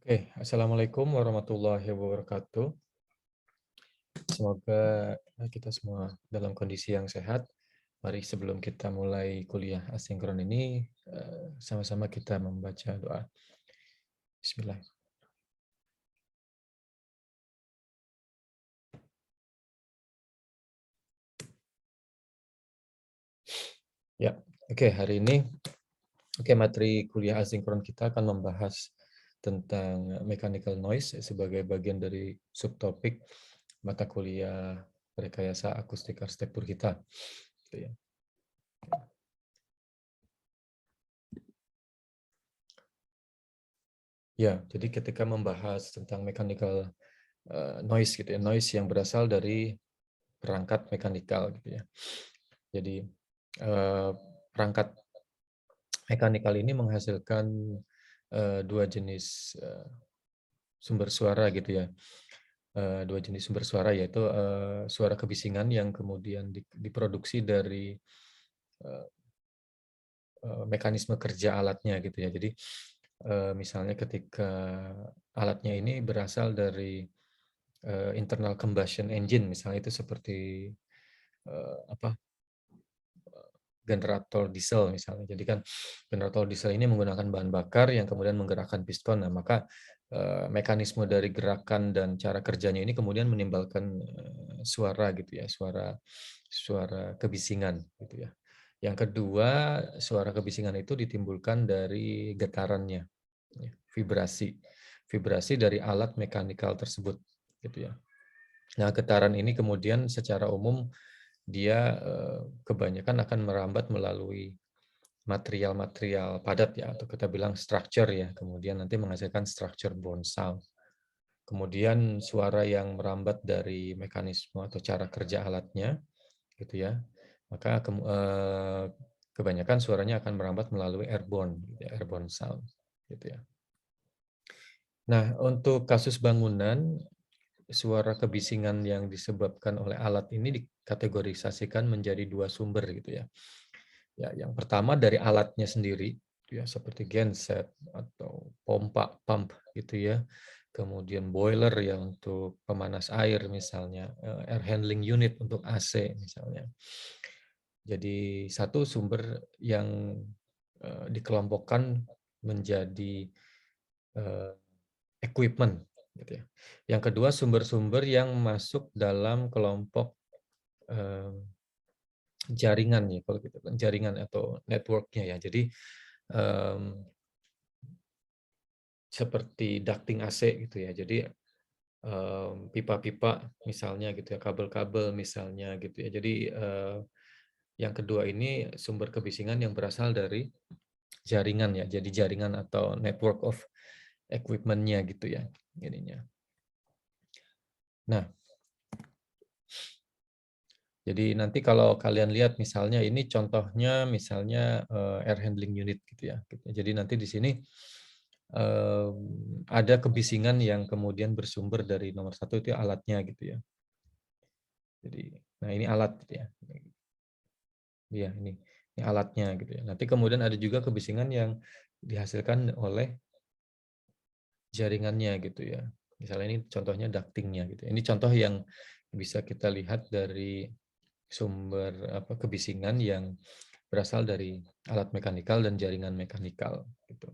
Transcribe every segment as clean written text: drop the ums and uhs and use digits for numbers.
Oke, assalamualaikum warahmatullahi wabarakatuh. Semoga kita semua dalam kondisi yang sehat. Mari sebelum kita mulai kuliah asinkron ini, sama-sama kita membaca doa. Bismillah. Ya, oke, hari ini, materi kuliah asinkron kita akan membahas tentang mechanical noise sebagai bagian dari subtopik mata kuliah rekayasa akustik arsitektur kita. Gitu ya. Ya, jadi ketika membahas tentang mechanical noise gitu ya, noise yang berasal dari perangkat mekanikal gitu ya. Jadi perangkat mekanikal ini menghasilkan dua jenis sumber suara gitu ya. Dua jenis sumber suara yaitu suara kebisingan yang kemudian diproduksi dari mekanisme kerja alatnya gitu ya. Jadi misalnya ketika alatnya ini berasal dari internal combustion engine misalnya itu seperti apa generator diesel misalnya. Jadi kan generator diesel ini menggunakan bahan bakar yang kemudian menggerakkan piston. Nah, maka mekanisme dari gerakan dan cara kerjanya ini kemudian menimbulkan suara gitu ya, suara kebisingan gitu ya. Yang kedua, suara kebisingan itu ditimbulkan dari getarannya, ya, vibrasi. Vibrasi dari alat mekanikal tersebut gitu ya. Nah, getaran ini kemudian secara umum dia kebanyakan akan merambat melalui material-material padat ya, atau kita bilang structure ya, kemudian nanti menghasilkan structure borne sound. Kemudian suara yang merambat dari mekanisme atau cara kerja alatnya, gitu ya, maka kebanyakan suaranya akan merambat melalui airborne, gitu ya, airborne sound, gitu ya. Nah, untuk kasus bangunan, suara kebisingan yang disebabkan oleh alat ini dikategorisasikan menjadi dua sumber gitu ya. Ya, yang pertama dari alatnya sendiri, ya seperti genset atau pompa pump gitu ya. Kemudian boiler ya untuk pemanas air misalnya, air handling unit untuk AC misalnya. Jadi satu sumber yang dikelompokkan menjadi equipment gitu ya. Yang kedua sumber-sumber yang masuk dalam kelompok eh, jaringan ya kalau gitu kan jaringan atau networknya ya. Jadi seperti ducting AC gitu ya. Jadi pipa-pipa misalnya gitu ya, kabel-kabel misalnya gitu ya. Jadi yang kedua ini sumber kebisingan yang berasal dari jaringan ya. Jadi jaringan atau network of equipment-nya gitu ya ininya. Nah, jadi nanti kalau kalian lihat misalnya ini contohnya misalnya air handling unit gitu ya. Jadi nanti di sini ada kebisingan yang kemudian bersumber dari nomor satu itu alatnya gitu ya. Jadi, nah ini alat gitu ya. Iya ini alatnya gitu ya. Nanti kemudian ada juga kebisingan yang dihasilkan oleh jaringannya gitu ya. Misalnya ini contohnya ductingnya gitu. Ini contoh yang bisa kita lihat dari sumber kebisingan yang berasal dari alat mekanikal dan jaringan mekanikal gitu.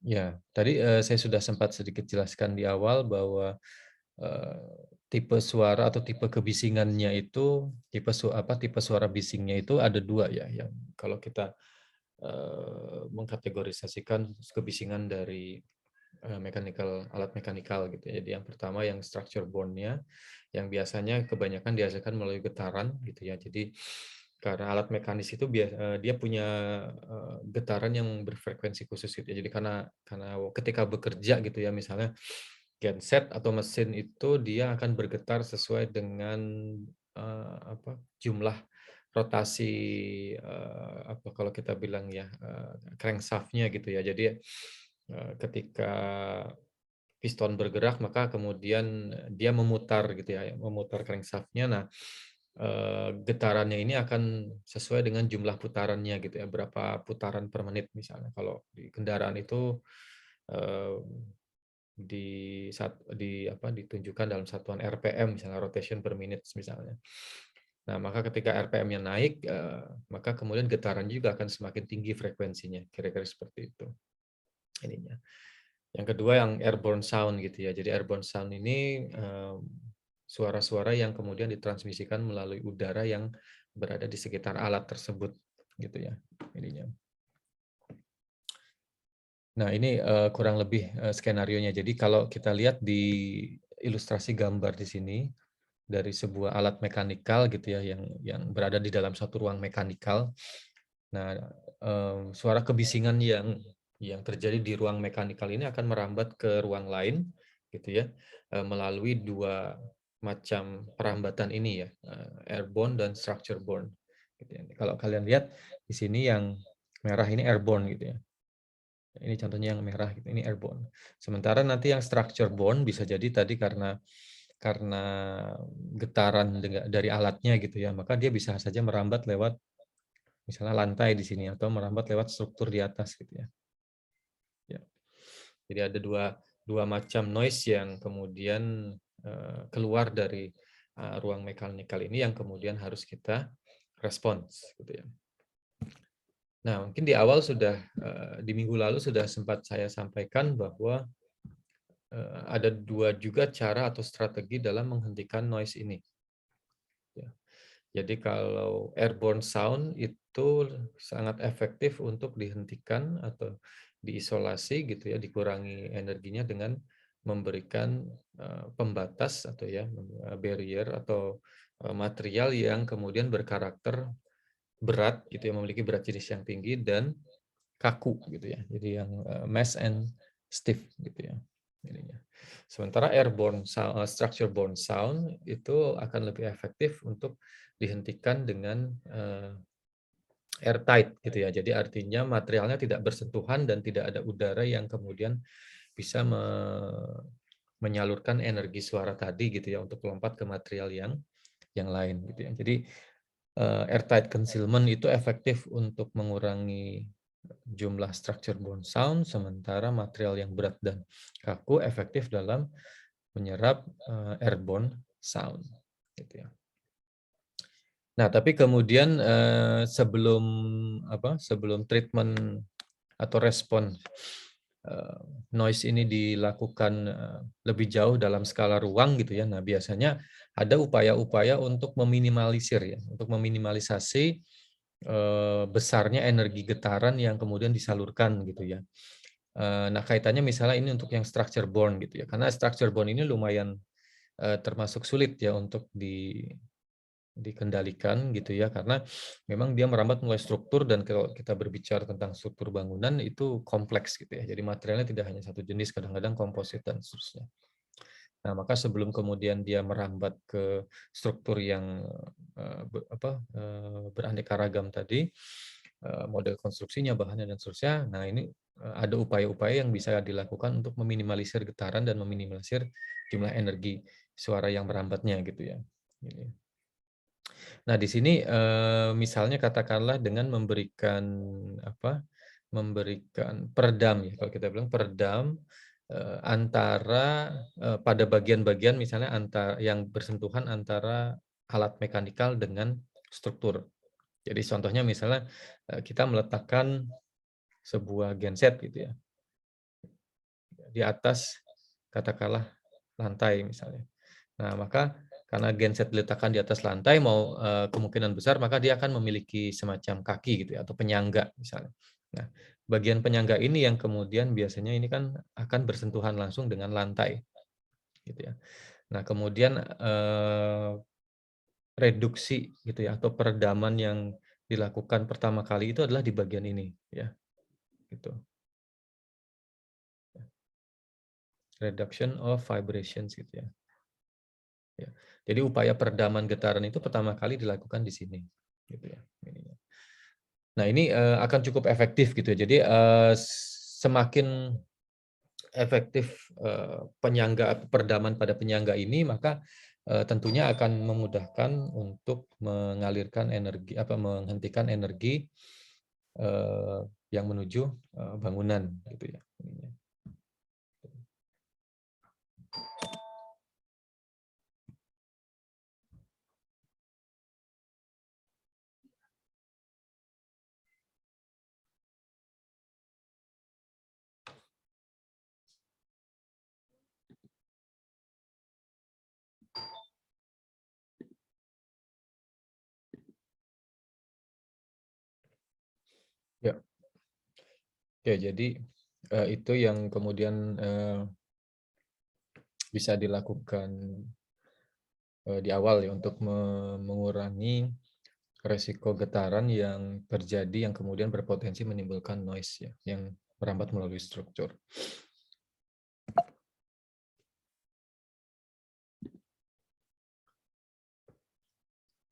Ya, tadi saya sudah sempat sedikit jelaskan di awal bahwa eh, tipe suara atau tipe kebisingannya itu tipe suara bisingnya itu ada dua ya, yang kalau kita mengkategorisasikan kebisingan dari alat mekanikal gitu ya. Jadi yang pertama yang structure borne-nya yang biasanya kebanyakan dihasilkan melalui getaran gitu ya. Jadi karena alat mekanis itu dia punya getaran yang berfrekuensi khusus gitu ya. Jadi karena ketika bekerja gitu ya misalnya genset atau mesin itu dia akan bergetar sesuai dengan jumlah rotasi kalau kita bilang ya crankshaft-nya gitu ya. Jadi ketika piston bergerak maka kemudian dia memutar gitu ya, memutar crankshaft-nya. Nah, getarannya ini akan sesuai dengan jumlah putarannya gitu ya, berapa putaran per menit misalnya. Kalau di kendaraan itu eee, ditunjukkan dalam satuan RPM misalnya, rotation per minute misalnya. Nah, maka ketika RPM-nya naik, maka kemudian getaran juga akan semakin tinggi frekuensinya, kira-kira seperti itu ininya. Yang kedua yang airborne sound gitu ya. Jadi airborne sound ini suara-suara yang kemudian ditransmisikan melalui udara yang berada di sekitar alat tersebut gitu ya ininya. Nah, ini kurang lebih skenarionya. Jadi kalau kita lihat di ilustrasi gambar di sini dari sebuah alat mekanikal gitu ya yang berada di dalam satu ruang mekanikal. Nah, suara kebisingan yang terjadi di ruang mekanikal ini akan merambat ke ruang lain gitu ya, melalui dua macam perambatan ini ya, airborne dan structure borne gitu ya. Kalau kalian lihat di sini yang merah ini airborne gitu ya. Ini contohnya yang merah gitu, ini airborne. Sementara nanti yang structure borne bisa jadi tadi karena getaran dari alatnya gitu ya, maka dia bisa saja merambat lewat misalnya lantai di sini atau merambat lewat struktur di atas gitu ya. Ya. Jadi ada dua macam noise yang kemudian keluar dari ruang mekanikal ini yang kemudian harus kita respons gitu ya. Nah, mungkin di awal di minggu lalu sudah sempat saya sampaikan bahwa ada dua juga cara atau strategi dalam menghentikan noise ini. Ya. Jadi kalau airborne sound itu sangat efektif untuk dihentikan atau diisolasi gitu ya, dikurangi energinya dengan memberikan pembatas atau ya barrier atau material yang kemudian berkarakter berat gitu ya, memiliki berat jenis yang tinggi dan kaku gitu ya. Jadi yang mass and stiff gitu ya. Ininya. Sementara airborne sound, structure borne sound itu akan lebih efektif untuk dihentikan dengan airtight gitu ya. Jadi artinya materialnya tidak bersentuhan dan tidak ada udara yang kemudian bisa menyalurkan energi suara tadi gitu ya untuk lompat ke material yang lain gitu ya. Jadi airtight concealment itu efektif untuk mengurangi jumlah structure borne sound, sementara material yang berat dan kaku efektif dalam menyerap airborne sound gitu ya. Nah, tapi kemudian sebelum treatment atau respon noise ini dilakukan lebih jauh dalam skala ruang gitu ya. Nah, biasanya ada upaya-upaya untuk meminimalisir ya, untuk meminimalisasi besarnya energi getaran yang kemudian disalurkan gitu ya. Nah, kaitannya misalnya ini untuk yang structure borne gitu ya. Karena structure borne ini lumayan termasuk sulit ya untuk dikendalikan gitu ya, karena memang dia merambat mulai struktur dan kalau kita berbicara tentang struktur bangunan itu kompleks gitu ya. Jadi materialnya tidak hanya satu jenis, kadang-kadang komposit dan seterusnya. Nah, maka sebelum kemudian dia merambat ke struktur yang beraneka ragam tadi, model konstruksinya, bahannya dan seterusnya. Nah, ini ada upaya-upaya yang bisa dilakukan untuk meminimalisir getaran dan meminimalisir jumlah energi suara yang merambatnya gitu ya. Nah, di sini misalnya katakanlah dengan memberikan peredam ya, kalau kita bilang peredam antara pada bagian-bagian misalnya yang bersentuhan antara alat mekanikal dengan struktur. Jadi contohnya misalnya kita meletakkan sebuah genset gitu ya di atas katakanlah lantai misalnya. Nah, maka karena genset diletakkan di atas lantai kemungkinan besar maka dia akan memiliki semacam kaki gitu ya atau penyangga misalnya. Nah, bagian penyangga ini yang kemudian biasanya ini kan akan bersentuhan langsung dengan lantai gitu ya. Nah, kemudian reduksi gitu ya atau peredaman yang dilakukan pertama kali itu adalah di bagian ini ya, gitu. Reduction of vibrations gitu ya. Ya. Jadi upaya peredaman getaran itu pertama kali dilakukan di sini, gitu ya. Nah ini akan cukup efektif gitu ya. Jadi semakin efektif penyangga peredaman pada penyangga ini, maka tentunya akan memudahkan untuk mengalirkan energi menghentikan energi, eee, yang menuju, bangunan gitu ya, ininya. Ya, ya jadi, itu yang kemudian, bisa dilakukan, di awal ya untuk mengurangi resiko getaran yang terjadi yang kemudian berpotensi menimbulkan noise ya, yang merambat melalui struktur.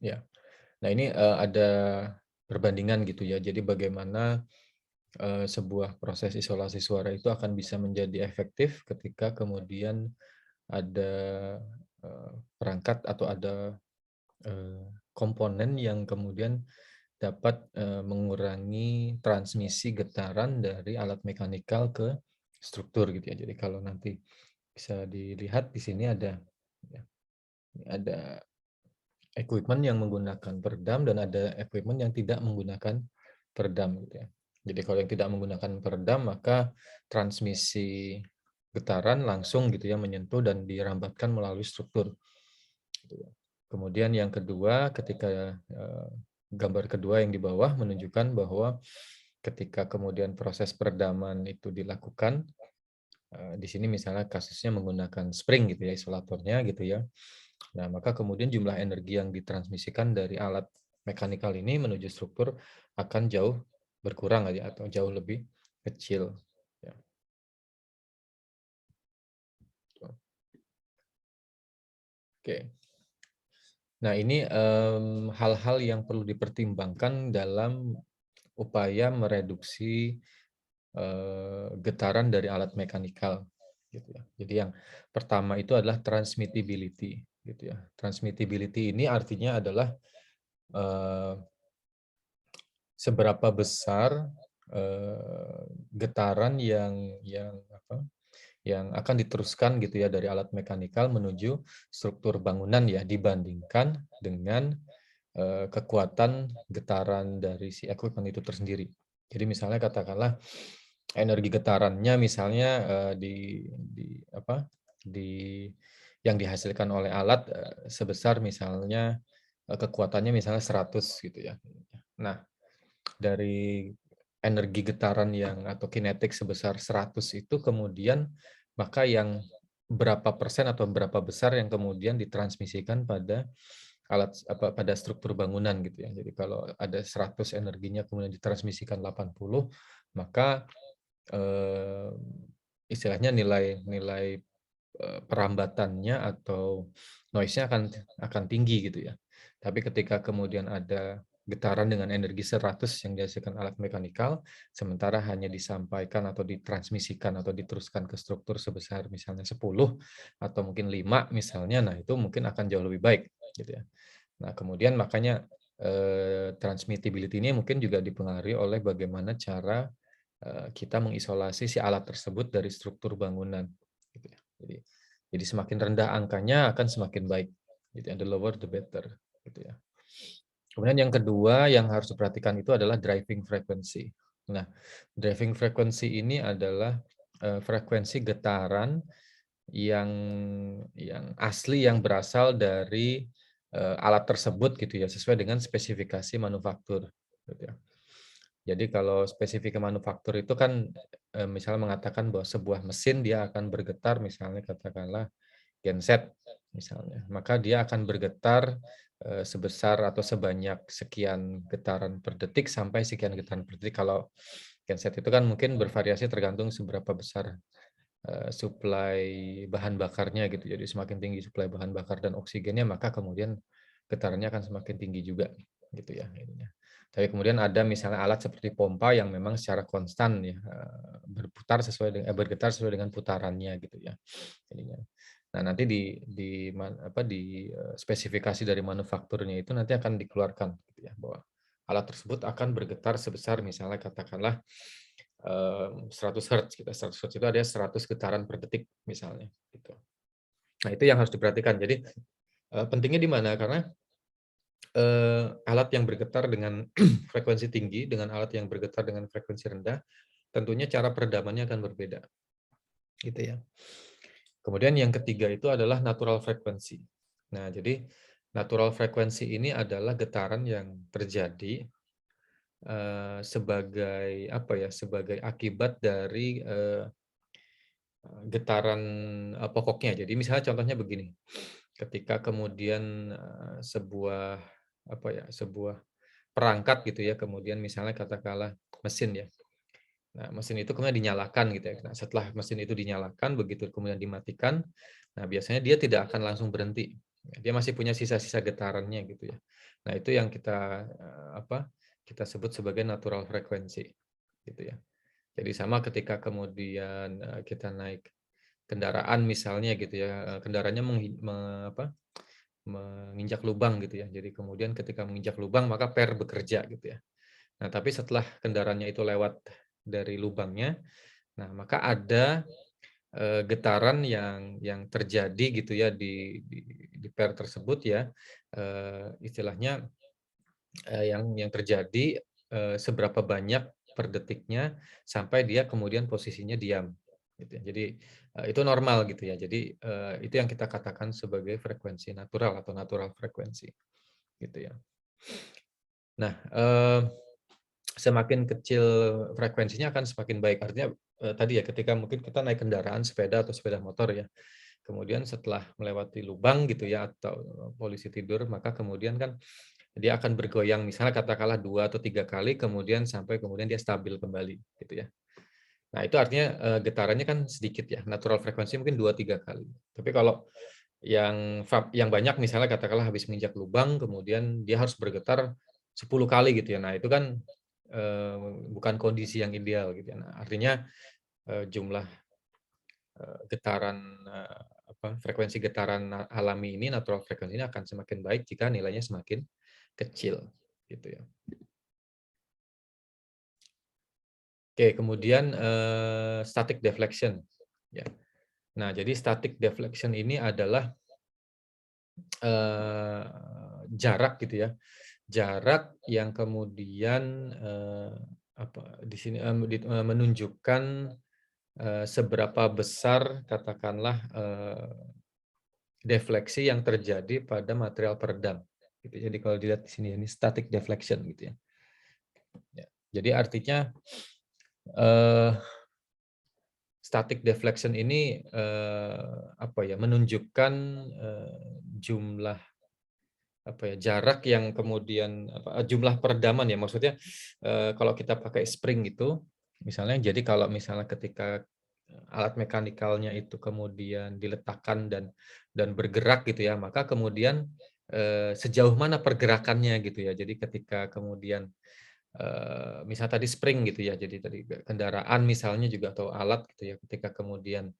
Ya. Nah ini, ada perbandingan gitu ya. Jadi bagaimana, sebuah proses isolasi suara itu akan bisa menjadi efektif ketika kemudian ada, perangkat atau ada, komponen yang kemudian dapat, mengurangi transmisi getaran dari alat mekanikal ke struktur gitu ya. Jadi kalau nanti bisa dilihat di sini ya, ada equipment yang menggunakan peredam dan ada equipment yang tidak menggunakan peredam gitu ya. Jadi kalau yang tidak menggunakan peredam maka transmisi getaran langsung gitu ya menyentuh dan dirambatkan melalui struktur gitu ya. Kemudian yang kedua ketika, gambar kedua yang di bawah menunjukkan bahwa ketika kemudian proses peredaman itu dilakukan, di sini misalnya kasusnya menggunakan spring gitu ya isolatornya gitu ya. Nah, maka kemudian jumlah energi yang ditransmisikan dari alat mekanikal ini menuju struktur akan jauh berkurang aja atau jauh lebih kecil. Ya, gitu. Oke. Nah, ini hal-hal yang perlu dipertimbangkan dalam upaya mereduksi getaran dari alat mekanikal gitu ya. Jadi yang pertama itu adalah transmittability gitu ya. Transmittability ini artinya adalah eh, seberapa besar, getaran yang apa, yang akan diteruskan gitu ya dari alat mekanikal menuju struktur bangunan ya dibandingkan dengan, kekuatan getaran dari si equipment itu tersendiri. Jadi misalnya katakanlah energi getarannya misalnya, di apa, di yang dihasilkan oleh alat, sebesar misalnya, kekuatannya misalnya 100 gitu ya. Nah, dari energi getaran yang atau kinetik sebesar 100 itu kemudian maka yang berapa persen atau berapa besar yang kemudian ditransmisikan pada pada struktur bangunan gitu ya. Jadi kalau ada 100 energinya kemudian ditransmisikan 80, maka, eee, istilahnya nilai nilai, perambatannya atau noise-nya akan tinggi gitu ya. Tapi ketika kemudian ada getaran dengan energi 100 yang dihasilkan alat mekanikal, sementara hanya disampaikan atau ditransmisikan atau diteruskan ke struktur sebesar misalnya 10 atau mungkin 5 misalnya, nah itu mungkin akan jauh lebih baik gitu ya. Nah kemudian makanya, transmittability ini mungkin juga dipengaruhi oleh bagaimana cara, kita mengisolasi si alat tersebut dari struktur bangunan gitu ya. Jadi semakin rendah angkanya akan semakin baik gitu ya, the lower the better gitu ya. Kemudian yang kedua yang harus diperhatikan itu adalah driving frequency. Nah, driving frequency ini adalah, frekuensi getaran yang asli yang berasal dari, alat tersebut gitu ya, sesuai dengan spesifikasi manufaktur gitu ya. Jadi kalau spesifik manufaktur itu kan, misalnya mengatakan bahwa sebuah mesin dia akan bergetar misalnya katakanlah genset misalnya, maka dia akan bergetar, sebesar atau sebanyak sekian getaran per detik sampai sekian getaran per detik. Kalau genset itu kan mungkin bervariasi tergantung seberapa besar, suplai bahan bakarnya gitu. Jadi semakin tinggi suplai bahan bakar dan oksigennya, maka kemudian getarannya akan semakin tinggi juga gitu ya ininya. Tapi kemudian ada misalnya alat seperti pompa yang memang secara konstan ya, bergetar sesuai dengan putarannya gitu ya, ininya. Nah, nanti di spesifikasi dari manufakturnya itu nanti akan dikeluarkan gitu ya, bahwa alat tersebut akan bergetar sebesar misalnya katakanlah 100 hertz gitu. 100 hertz itu ada 100 getaran per detik misalnya gitu. Nah, itu yang harus diperhatikan. Jadi pentingnya di mana? Karena alat yang bergetar dengan frekuensi tinggi dengan alat yang bergetar dengan frekuensi rendah, tentunya cara peredamannya akan berbeda, gitu ya. Kemudian yang ketiga itu adalah natural frequency. Nah, jadi natural frequency ini adalah getaran yang terjadi sebagai apa ya, sebagai akibat dari getaran pokoknya. Jadi misalnya contohnya begini, ketika kemudian sebuah apa ya, sebuah perangkat gitu ya, kemudian misalnya katakanlah mesin ya. Nah, mesin itu kemudian dinyalakan gitu ya. Nah, setelah mesin itu dinyalakan, begitu kemudian dimatikan, nah biasanya dia tidak akan langsung berhenti. Dia masih punya sisa-sisa getarannya gitu ya. Nah, itu yang kita kita sebut sebagai natural frequency gitu ya. Jadi sama ketika kemudian kita naik kendaraan misalnya gitu ya, kendaraannya menginjak lubang gitu ya. Jadi kemudian ketika menginjak lubang maka per bekerja gitu ya. Nah, tapi setelah kendaraannya itu lewat dari lubangnya, nah maka ada getaran yang terjadi gitu ya di per tersebut ya, istilahnya yang terjadi seberapa banyak per detiknya sampai dia kemudian posisinya diam, gitu ya. Jadi itu normal gitu ya. Jadi itu yang kita katakan sebagai frekuensi natural atau natural frekuensi, gitu ya. Nah, semakin kecil frekuensinya akan semakin baik. Artinya tadi ya ketika mungkin kita naik kendaraan sepeda atau sepeda motor ya, kemudian setelah melewati lubang gitu ya atau polisi tidur, maka kemudian kan dia akan bergoyang misalnya katakanlah 2 atau 3 kali kemudian sampai kemudian dia stabil kembali gitu ya. Nah, itu artinya getarannya kan sedikit ya, natural frekuensi mungkin 2 3 kali. Tapi kalau yang banyak misalnya katakanlah habis menginjak lubang kemudian dia harus bergetar 10 kali gitu ya. Nah, itu kan eee, bukan kondisi yang ideal gitu ya. Nah, artinya jumlah getaran frekuensi getaran alami ini, natural frekuensi ini akan semakin baik jika nilainya semakin kecil gitu ya. Oke, kemudian static deflection ya. Nah, jadi static deflection ini adalah eee, jarak gitu ya, jarak yang kemudian di sini menunjukkan seberapa besar katakanlah defleksi yang terjadi pada material peredam gitu. Jadi kalau dilihat di sini ini static deflection gitu ya. Ya. Jadi artinya eh, static deflection ini apa ya, menunjukkan jumlah apa ya, jarak yang kemudian jumlah peredaman ya, maksudnya kalau kita pakai spring itu misalnya, jadi kalau misalnya ketika alat mekanikalnya itu kemudian diletakkan dan bergerak gitu ya, maka kemudian sejauh mana pergerakannya gitu ya. Jadi ketika kemudian misal tadi spring gitu ya, jadi tadi kendaraan misalnya juga atau alat gitu ya, ketika kemudian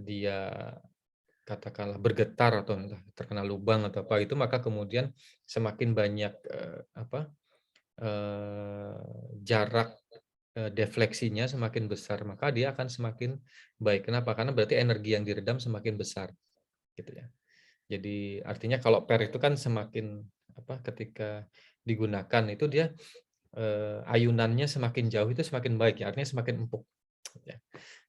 dia katakanlah bergetar atau entah terkena lubang atau apa itu, maka kemudian semakin banyak eee, jarak defleksinya semakin besar, maka dia akan semakin baik. Kenapa? Karena berarti energi yang diredam semakin besar, gitu ya. Jadi artinya kalau per itu kan semakin ketika digunakan itu dia ayunannya semakin jauh itu semakin baik ya, artinya semakin empuk, ya.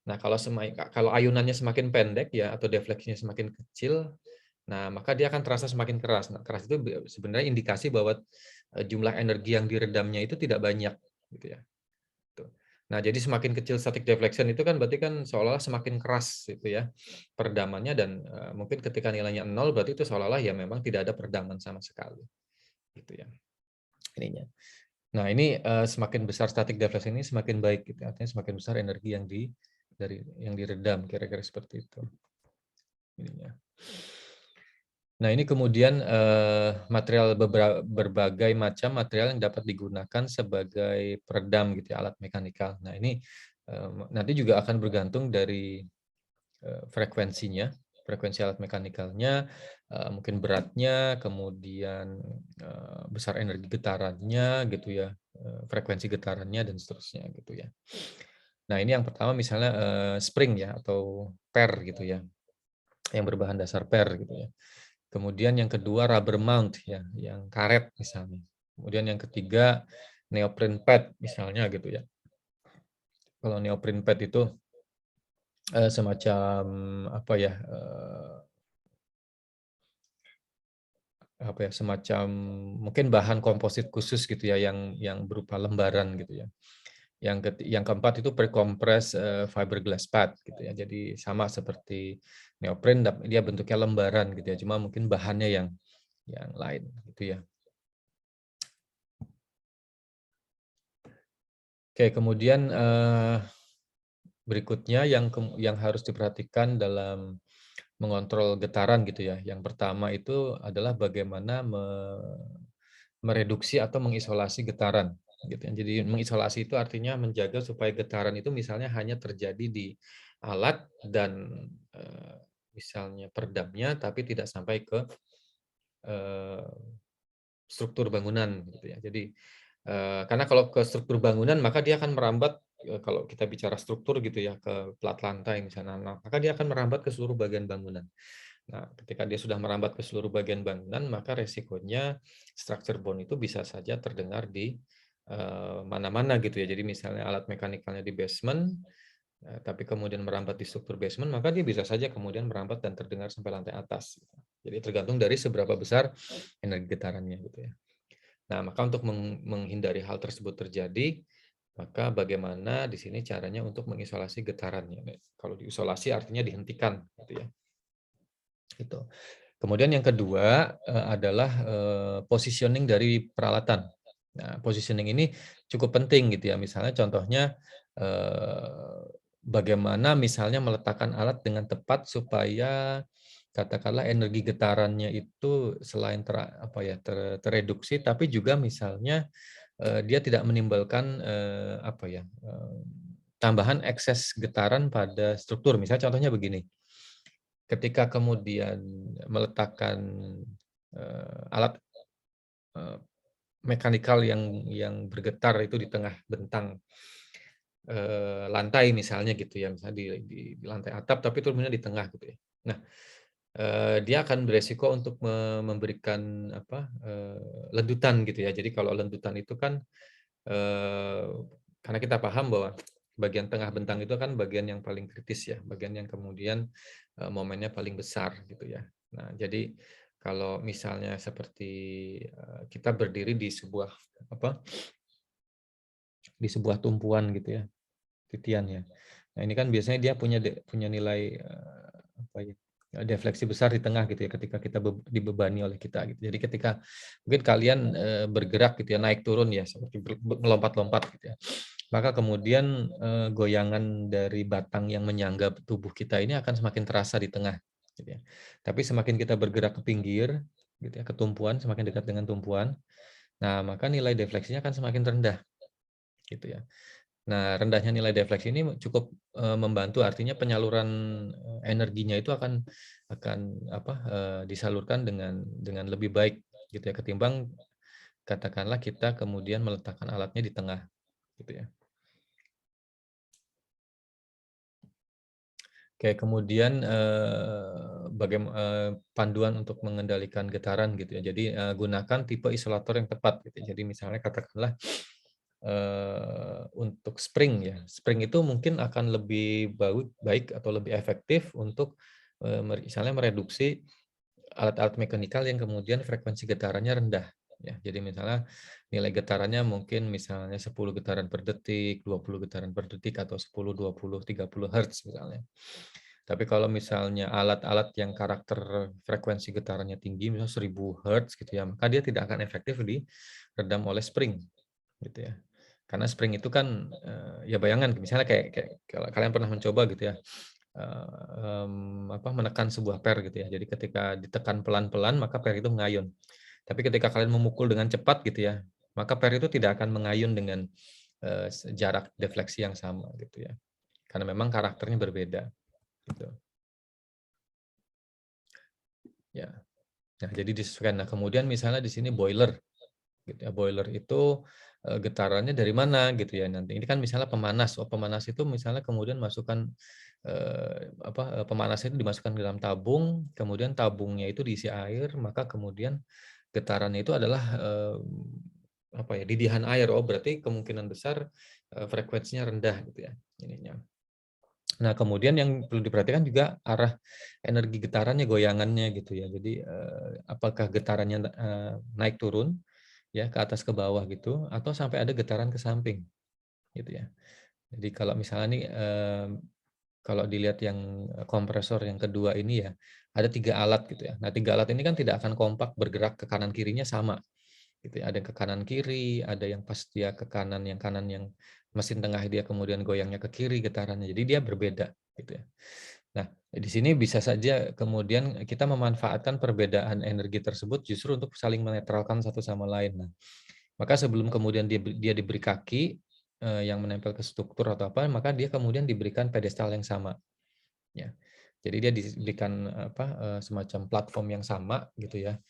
Nah, kalau ayunannya semakin pendek ya atau defleksinya semakin kecil, nah maka dia akan terasa semakin keras. Nah, keras itu sebenarnya indikasi bahwa jumlah energi yang diredamnya itu tidak banyak, gitu ya. Tuh. Nah, jadi semakin kecil static deflection itu kan berarti kan seolah-olah semakin keras itu ya peredamannya, dan mungkin ketika nilainya 0 berarti itu seolah-olah ya memang tidak ada peredaman sama sekali, gitu ya ininya. Nah, ini semakin besar static deflection ini semakin baik gitu, artinya semakin besar energi yang diredam, kira-kira seperti itu ininya. Nah, ini kemudian material berbagai macam material yang dapat digunakan sebagai peredam gitu ya, alat mekanikal. Nah, ini nanti juga akan bergantung dari frekuensinya. frekuensi alat mekanikalnya, mungkin beratnya, kemudian, besar energi getarannya gitu ya, frekuensi getarannya dan seterusnya gitu ya. Nah ini yang pertama misalnya, spring ya atau per gitu ya, yang berbahan dasar per gitu ya. Kemudian yang kedua rubber mount ya, yang karet misalnya. Kemudian yang ketiga neoprene pad misalnya gitu ya. Kalau neoprene pad itu, semacam apa ya, apa ya, semacam mungkin bahan komposit khusus gitu ya yang berupa lembaran gitu ya. Yang keempat itu pre-compressed, fiberglass pad gitu ya. Jadi sama seperti neoprene dia bentuknya lembaran gitu ya, cuma mungkin bahannya yang lain gitu ya. Oke, kemudian, berikutnya yang harus diperhatikan dalam mengontrol getaran gitu ya. Yang pertama itu adalah bagaimana mereduksi atau mengisolasi getaran gitu ya. Jadi mengisolasi itu artinya menjaga supaya getaran itu misalnya hanya terjadi di alat dan, misalnya peredamnya tapi tidak sampai ke, eee, struktur bangunan gitu ya. Jadi, karena kalau ke struktur bangunan maka dia akan merambat, kalau kita bicara struktur gitu ya, ke plat lantai misalnya, nah maka dia akan merambat ke seluruh bagian bangunan. Nah, ketika dia sudah merambat ke seluruh bagian bangunan, maka resikonya structure bone itu bisa saja terdengar di, mana-mana gitu ya. Jadi misalnya alat mekanikalnya di basement, tapi kemudian merambat di struktur basement, maka dia bisa saja kemudian merambat dan terdengar sampai lantai atas, gitu. Jadi tergantung dari seberapa besar energi getarannya gitu ya. Nah, maka untuk menghindari hal tersebut terjadi, maka bagaimana di sini caranya untuk mengisolasi getarannya. Nah, kalau diisolasi artinya dihentikan gitu ya, gitu. Kemudian yang kedua, adalah, positioning dari peralatan. Nah, positioning ini cukup penting gitu ya, misalnya contohnya, bagaimana misalnya meletakkan alat dengan tepat supaya katakanlah energi getarannya itu selain apa ya, tereduksi, tapi juga misalnya, dia tidak menimbulkan, apa ya, tambahan ekses getaran pada struktur. Misalnya contohnya begini, ketika kemudian meletakkan, alat, eee, mekanikal yang bergetar itu di tengah bentang, lantai misalnya gitu ya, misalnya di lantai atap tapi turunnya di tengah gitu ya. Nah, dia akan beresiko untuk memberikan apa, ledutan gitu ya. Jadi kalau ledutan itu kan, eee, karena kita paham bahwa bagian tengah bentang itu kan bagian yang paling kritis ya, bagian yang kemudian, momennya paling besar gitu ya. Nah, jadi kalau misalnya seperti, kita berdiri di sebuah apa, di sebuah tumpuan gitu ya, titian ya. Nah, ini kan biasanya dia punya nilai, apa ya, defleksi besar di tengah gitu ya ketika kita dibebani oleh kita gitu. Jadi ketika mungkin kalian, bergerak gitu ya, naik turun ya seperti melompat-lompat gitu ya. Maka kemudian, goyangan dari batang yang menyangga tubuh kita ini akan semakin terasa di tengah gitu ya. Tapi semakin kita bergerak ke pinggir gitu ya, ke tumpuan, semakin dekat dengan tumpuan, nah maka nilai defleksinya akan semakin rendah gitu ya. Nah, rendahnya nilai defleksi ini cukup, membantu, artinya penyaluran, energinya itu akan apa, disalurkan dengan lebih baik gitu ya, ketimbang katakanlah kita kemudian meletakkan alatnya di tengah, gitu ya. Oke, kemudian, panduan untuk mengendalikan getaran gitu ya. Jadi, gunakan tipe isolator yang tepat gitu ya. Jadi misalnya katakanlah, untuk spring ya, spring itu mungkin akan lebih baik atau lebih efektif untuk, misalnya mereduksi alat-alat mekanikal yang kemudian frekuensi getarannya rendah, ya. Jadi misalnya nilai getarannya mungkin misalnya 10 getaran per detik, 20 getaran per detik, atau 10, 20, 30 hertz misalnya. Tapi kalau misalnya alat-alat yang karakter frekuensi getarannya tinggi, misalnya 1000 hertz gitu ya, maka dia tidak akan efektif diredam oleh spring, gitu ya. Karena spring itu kan, ya bayangkan misalnya kayak kayak kalau kalian pernah mencoba gitu ya, apa, menekan sebuah per gitu ya. Jadi ketika ditekan pelan-pelan maka per itu mengayun. Tapi ketika kalian memukul dengan cepat gitu ya, maka per itu tidak akan mengayun dengan, jarak defleksi yang sama gitu ya. Karena memang karakternya berbeda gitu. Ya. Nah, jadi disesuaikan. Nah, kemudian misalnya di sini boiler gitu ya. Boiler itu, getarannya dari mana gitu ya. Nanti ini kan misalnya pemanas, oh pemanas itu misalnya kemudian masukkan, pemanas itu dimasukkan ke dalam tabung, kemudian tabungnya itu diisi air, maka kemudian getarannya itu adalah, didihan air. Oh berarti kemungkinan besar, frekuensinya rendah gitu ya ininya. Nah, kemudian yang perlu diperhatikan juga arah energi getarannya, goyangannya gitu ya. Jadi, apakah getarannya, naik turun ya, ke atas ke bawah gitu, atau sampai ada getaran ke samping gitu ya. Jadi kalau misalnya nih, kalau dilihat yang, kompresor yang kedua ini ya, ada 3 alat gitu ya. Nah, 3 alat ini kan tidak akan kompak bergerak ke kanan kirinya sama gitu ya. Ada yang ke kanan kiri, ada yang pas dia ke kanan, yang kanan yang mesin tengah dia kemudian goyangnya ke kiri getarannya. Jadi dia berbeda gitu ya. Nah, di sini bisa saja kemudian kita memanfaatkan perbedaan energi tersebut justru untuk saling menetralkan satu sama lain. Nah, maka sebelum kemudian dia diberi kaki, yang menempel ke struktur atau apa, maka dia kemudian diberikan pedestal yang sama, ya. Jadi dia diberikan, semacam platform yang sama gitu ya,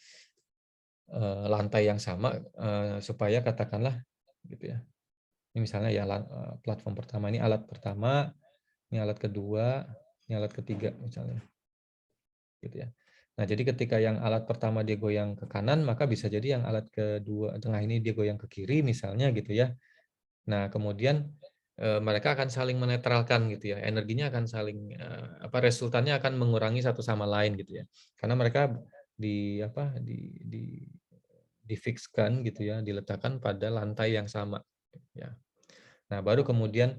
lantai yang sama, supaya katakanlah gitu ya, ini misalnya ya platform pertama ini alat pertama, ini alat kedua, ini alat ketiga misalnya. Gitu ya. Nah, jadi ketika yang alat pertama dia goyang ke kanan, maka bisa jadi yang alat kedua tengah ini dia goyang ke kiri misalnya gitu ya. Nah, kemudian, mereka akan saling menetralkan gitu ya, energinya akan saling, resultannya akan mengurangi satu sama lain gitu ya. Karena mereka di apa, difikskan gitu ya, diletakkan pada lantai yang sama, ya. Nah, baru kemudian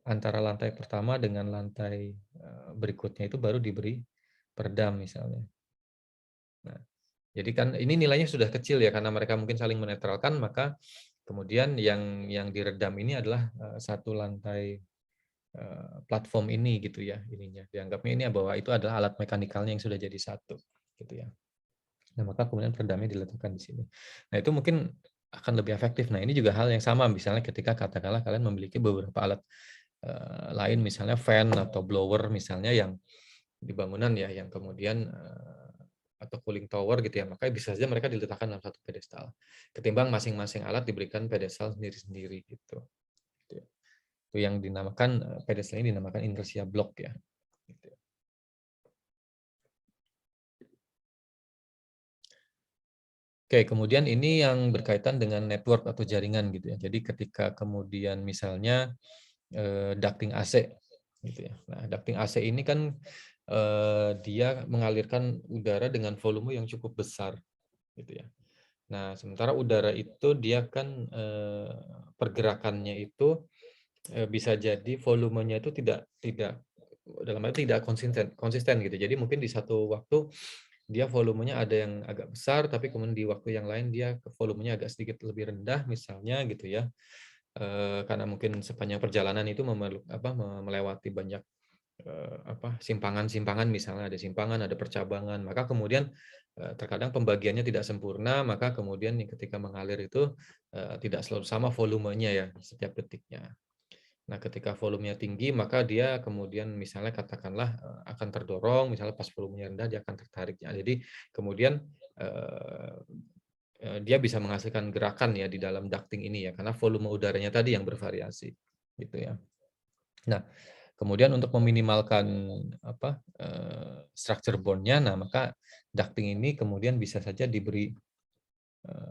antara lantai pertama dengan lantai, berikutnya itu baru diberi peredam misalnya. Nah, jadi kan ini nilainya sudah kecil ya karena mereka mungkin saling menetralkan, maka kemudian yang diredam ini adalah, satu lantai, platform ini gitu ya ininya, dianggapnya ini bahwa itu adalah alat mekanikalnya yang sudah jadi satu, gitu ya. Nah, maka kemudian peredamnya diletakkan di sini. Nah, itu mungkin akan lebih efektif. Nah, ini juga hal yang sama misalnya ketika katakanlah kalian memiliki beberapa alat, lain misalnya fan atau blower misalnya yang di bangunan ya, yang kemudian, atau cooling tower gitu ya, makanya bisa saja mereka diletakkan dalam satu pedestal. Ketimbang masing-masing alat diberikan pedestal sendiri-sendiri gitu. Gitu ya. Itu yang dinamakan, pedestal ini dinamakan inertia block ya. Gitu ya. Oke, kemudian ini yang berkaitan dengan network atau jaringan gitu ya. Jadi ketika kemudian misalnya, ducting AC gitu ya. Nah, ducting AC ini kan, dia mengalirkan udara dengan volume yang cukup besar gitu ya. Nah, sementara udara itu dia kan, pergerakannya itu, bisa jadi volumenya itu tidak dalam arti tidak konsisten konsisten gitu. Jadi mungkin di satu waktu dia volumenya ada yang agak besar, tapi kemudian di waktu yang lain dia volumenya agak sedikit lebih rendah misalnya gitu ya. Karena mungkin sepanjang perjalanan itu melewati banyak, simpangan-simpangan misalnya ada simpangan, ada percabangan, maka kemudian, terkadang pembagiannya tidak sempurna, maka kemudian ketika mengalir itu, tidak selalu sama volumenya ya setiap detiknya. Nah, ketika volumenya tinggi, maka dia kemudian misalnya katakanlah, akan terdorong, misalnya pas volumenya rendah dia akan tertarik ya. Jadi kemudian, eee dia bisa menghasilkan gerakan ya di dalam ducting ini ya, karena volume udaranya tadi yang bervariasi, gitu ya. Nah, kemudian untuk meminimalkan structure bond-nya, nah maka ducting ini kemudian bisa saja diberi,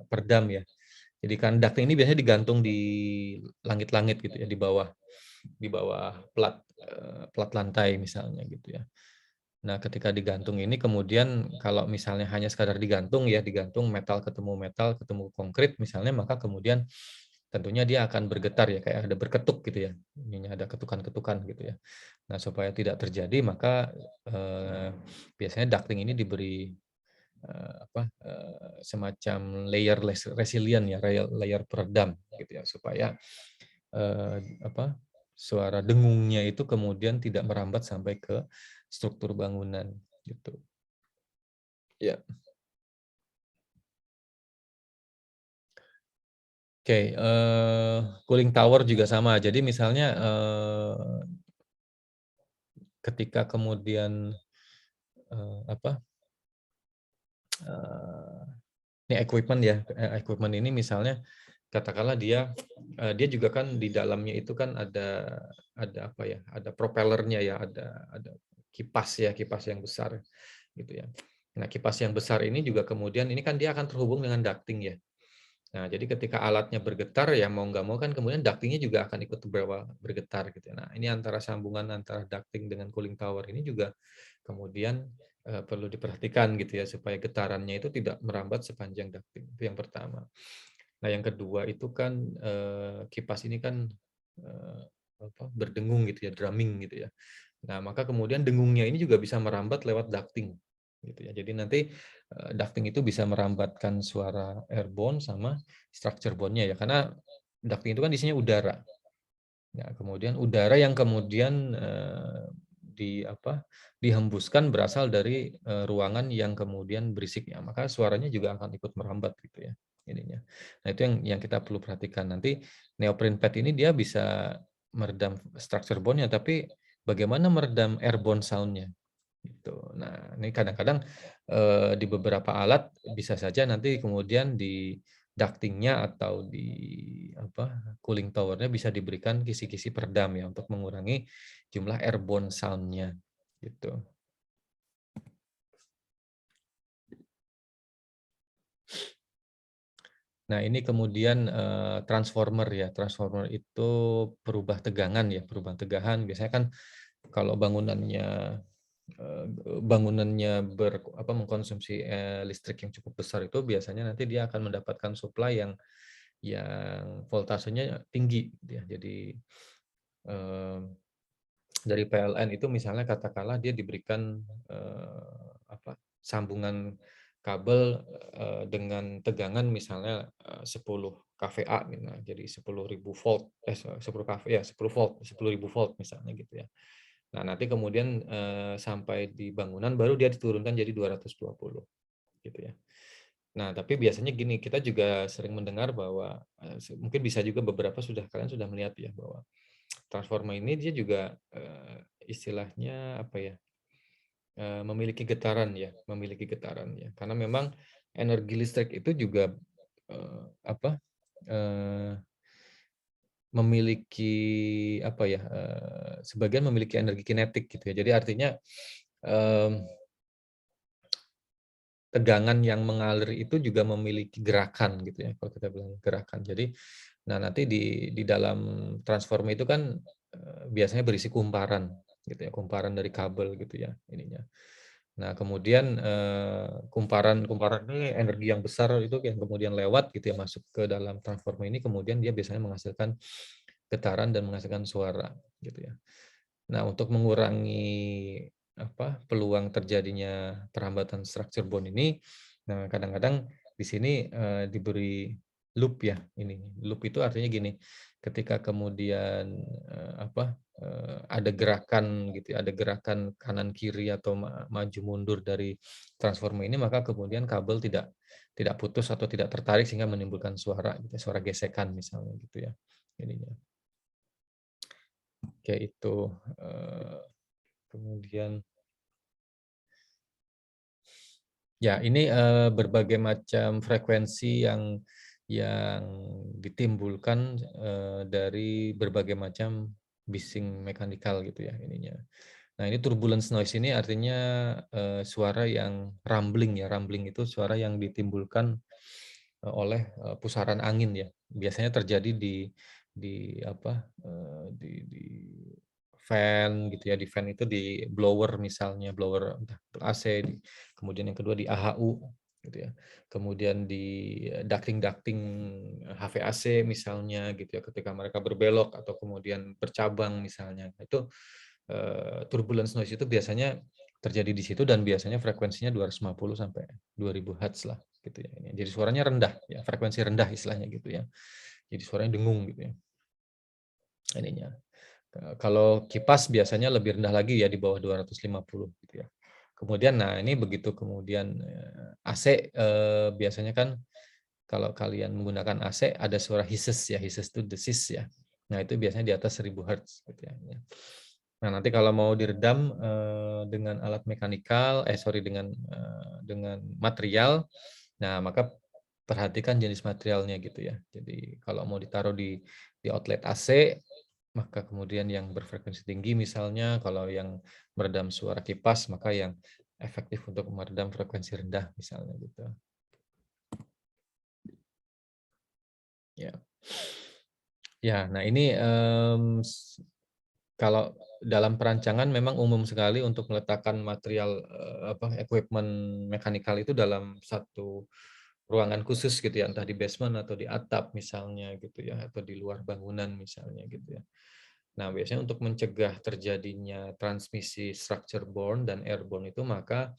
peredam ya. Jadi kan ducting ini biasanya digantung di langit-langit gitu ya, di bawah plat lantai misalnya gitu ya. Nah, ketika digantung ini kemudian kalau misalnya hanya sekadar digantung ya, digantung metal ketemu konkrit misalnya, maka kemudian tentunya dia akan bergetar ya, kayak ada berketuk gitu ya, ininya ada ketukan-ketukan gitu ya. Nah, supaya tidak terjadi maka, biasanya ducting ini diberi, semacam layer resilient ya, layer peredam gitu ya, supaya, eee, apa, suara dengungnya itu kemudian tidak merambat sampai ke struktur bangunan, gitu. Iya. Oke, cooling tower juga sama. Jadi misalnya, ketika kemudian, apa ini equipment ya, equipment ini misalnya katakanlah dia juga kan di dalamnya itu kan ada apa ya, ada propellernya ya, ada kipas ya, kipas yang besar gitu ya. Nah, kipas yang besar ini juga kemudian ini kan dia akan terhubung dengan ducting ya. Nah, jadi ketika alatnya bergetar ya mau nggak mau kan kemudian ducting-nya juga akan ikut bergetar gitu ya. Nah, ini antara sambungan antara ducting dengan cooling tower ini juga kemudian perlu diperhatikan gitu ya supaya getarannya itu tidak merambat sepanjang ducting. Itu yang pertama. Nah, yang kedua itu kan kipas ini kan berdengung gitu ya, drumming gitu ya. Nah, maka kemudian dengungnya ini juga bisa merambat lewat ducting gitu ya. Jadi nanti ducting itu bisa merambatkan suara airborne sama structure bone-nya ya, karena ducting itu kan isinya udara. Ya, kemudian udara yang kemudian dihembuskan berasal dari ruangan yang kemudian berisik ya, maka suaranya juga akan ikut merambat gitu ya ininya. Nah, itu yang kita perlu perhatikan. Nanti neoprene pad ini dia bisa meredam structure bone-nya, tapi bagaimana meredam airborne sound-nya gitu. Nah, ini kadang-kadang di beberapa alat bisa saja nanti kemudian di ducting-nya atau di cooling tower-nya bisa diberikan kisi-kisi peredam ya untuk mengurangi jumlah airborne sound-nya gitu. Nah, ini kemudian transformer ya. Transformer itu perubah tegangan ya, perubahan tegangan. Biasanya kan kalau bangunannya mengkonsumsi listrik yang cukup besar itu biasanya nanti dia akan mendapatkan supply yang voltasenya tinggi gitu ya. Jadi dari PLN itu misalnya katakanlah dia diberikan sambungan kabel dengan tegangan misalnya 10 kVA misalnya, jadi 10.000 volt 10 kV ya 10 volt 10.000 volt misalnya gitu ya. Nah, nanti kemudian sampai di bangunan baru dia diturunkan jadi 220 gitu ya. Nah, tapi biasanya gini, kita juga sering mendengar bahwa mungkin bisa juga beberapa kalian sudah melihat ya bahwa transformer ini dia juga istilahnya apa ya? Memiliki getaran ya, memiliki getaran ya. Karena memang energi listrik itu juga eh, apa? eh, memiliki apa ya? Sebagian memiliki energi kinetik gitu ya. Jadi artinya tegangan yang mengalir itu juga memiliki gerakan gitu ya, kalau kita bilang gerakan. Jadi, nah nanti di dalam transformer itu kan biasanya berisi kumparan gitu ya, kumparan dari kabel gitu ya ininya. Nah, kemudian kumparan-kumparan ini energi yang besar itu yang kemudian lewat gitu ya masuk ke dalam transformer ini, kemudian dia biasanya menghasilkan getaran dan menghasilkan suara gitu ya. Nah, untuk mengurangi peluang terjadinya perambatan structure bone ini, nah kadang-kadang di sini diberi loop ya ini. Loop itu artinya gini, ketika kemudian ada gerakan gitu ya, ada gerakan kanan kiri atau maju mundur dari transformer ini, maka kemudian kabel tidak putus atau tidak tertarik sehingga menimbulkan suara gitu, suara gesekan misalnya gitu ya. Ininya. Kayak itu. Kemudian ya ini berbagai macam frekuensi yang ditimbulkan dari berbagai macam bising mekanikal gitu ya ininya. Nah, ini turbulence noise ini artinya suara yang rumbling ya. Rumbling itu suara yang ditimbulkan oleh pusaran angin ya. Biasanya terjadi di apa di fan gitu ya, di fan itu di blower misalnya, blower entah AC, kemudian yang kedua di AHU gitu ya. Kemudian di ducting-ducting HVAC misalnya gitu ya, ketika mereka berbelok atau kemudian bercabang misalnya. Itu turbulence noise itu biasanya terjadi di situ dan biasanya frekuensinya 250 sampai 2000 Hz lah gitu ya. Jadi suaranya rendah ya, frekuensi rendah istilahnya gitu ya. Jadi suaranya dengung gitu ya. Ininya. Kalau kipas biasanya lebih rendah lagi ya di bawah 250 gitu ya. Kemudian nah ini begitu kemudian AC biasanya kan kalau kalian menggunakan AC ada suara hisses ya, hisses itu desis ya. Nah, itu biasanya di atas 1000 Hz gitu ya. Nah, nanti kalau mau diredam, dengan alat mekanikal dengan material, nah maka perhatikan jenis materialnya gitu ya. Jadi kalau mau ditaruh di outlet AC, maka kemudian yang berfrekuensi tinggi misalnya, kalau yang meredam suara kipas, maka yang efektif untuk meredam frekuensi rendah misalnya gitu. Ya. Ya, nah ini, kalau dalam perancangan memang umum sekali untuk meletakkan material, equipment mekanikal itu dalam satu ruangan khusus gitu ya, entah di basement atau di atap misalnya gitu ya, atau di luar bangunan misalnya gitu ya. Nah, biasanya untuk mencegah terjadinya transmisi structure borne dan airborne itu, maka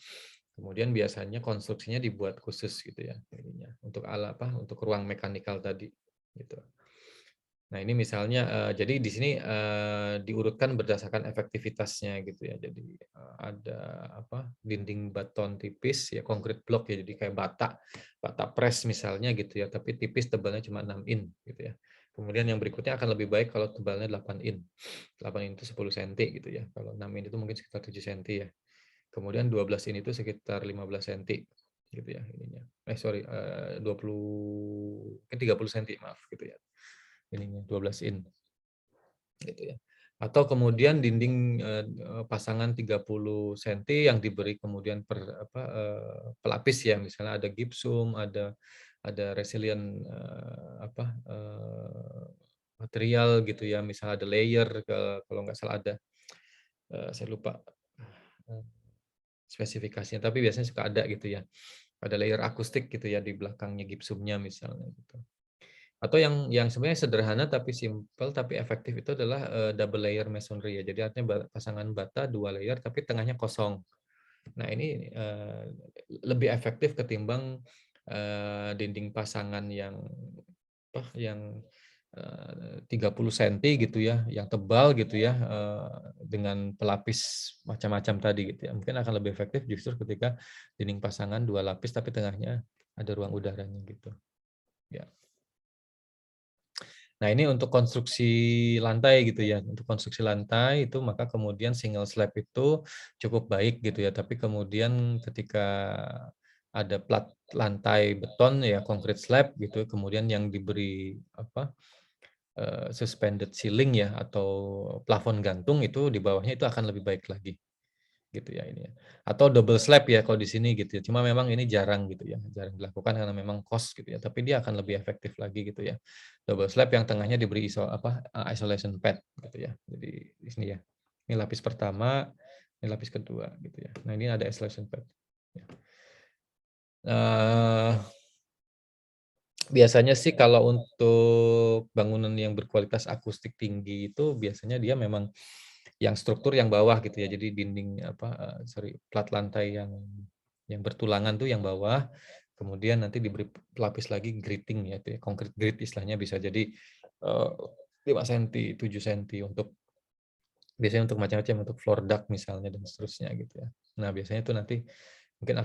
kemudian biasanya konstruksinya dibuat khusus gitu ya, ininya, untuk ruang mekanikal tadi, gitu. Nah, ini misalnya, jadi di sini, diurutkan berdasarkan efektivitasnya gitu ya. Jadi, ada dinding beton tipis ya, concrete block ya, jadi kayak bata, bata pres misalnya gitu ya, tapi tipis tebalnya cuma 6 in gitu ya. Kemudian yang berikutnya akan lebih baik kalau tebalnya 8 in. 8 in itu 10 senti gitu ya. Kalau 6 in itu mungkin sekitar 7 senti ya. Kemudian 12 in itu sekitar 15 senti gitu ya ininya. Sorry, 30 senti maaf gitu ya. Ininya 12 in. Gitu ya. Atau kemudian dinding, pasangan 30 senti yang diberi kemudian pelapis ya, misalnya ada gipsum, ada resilient, material gitu ya, misalnya ada layer, kalau nggak salah ada, saya lupa, eee, spesifikasinya, tapi biasanya suka ada gitu ya. Ada layer akustik gitu ya di belakangnya gipsumnya misalnya gitu. Atau yang sebenarnya sederhana tapi simpel tapi efektif itu adalah, double layer masonry ya. Jadi artinya pasangan bata 2 layer tapi tengahnya kosong. Nah ini, lebih efektif ketimbang, dinding pasangan yang 30 senti gitu ya, yang tebal gitu ya, dengan pelapis macam-macam tadi gitu ya. Mungkin akan lebih efektif justru ketika dinding pasangan 2 lapis tapi tengahnya ada ruang udaranya gitu, ya. Nah, ini untuk konstruksi lantai gitu ya. Untuk konstruksi lantai itu maka kemudian single slab itu cukup baik gitu ya. Tapi kemudian ketika ada plat lantai beton ya concrete slab gitu, kemudian yang diberi suspended ceiling ya atau plafon gantung itu di bawahnya itu akan lebih baik lagi. Gitu ya ini ya. Atau double slab ya kalau di sini gitu ya. Cuma memang ini jarang gitu ya, jarang dilakukan karena memang cost gitu ya, tapi dia akan lebih efektif lagi gitu ya. Double slab yang tengahnya diberi isolation pad gitu ya. Jadi di sini ya. Ini lapis pertama, ini lapis kedua gitu ya. Nah, ini ada isolation pad. Ya. Eee, biasanya sih kalau untuk bangunan yang berkualitas akustik tinggi itu biasanya dia memang yang struktur yang bawah gitu ya. Jadi dinding plat lantai yang bertulangan tuh yang bawah, kemudian nanti diberi pelapis lagi grating ya, itu ya, concrete grate istilahnya bisa jadi, 5 senti, 7 senti biasanya untuk macam-macam, untuk floor duct misalnya dan seterusnya gitu ya. Nah, biasanya itu nanti mungkin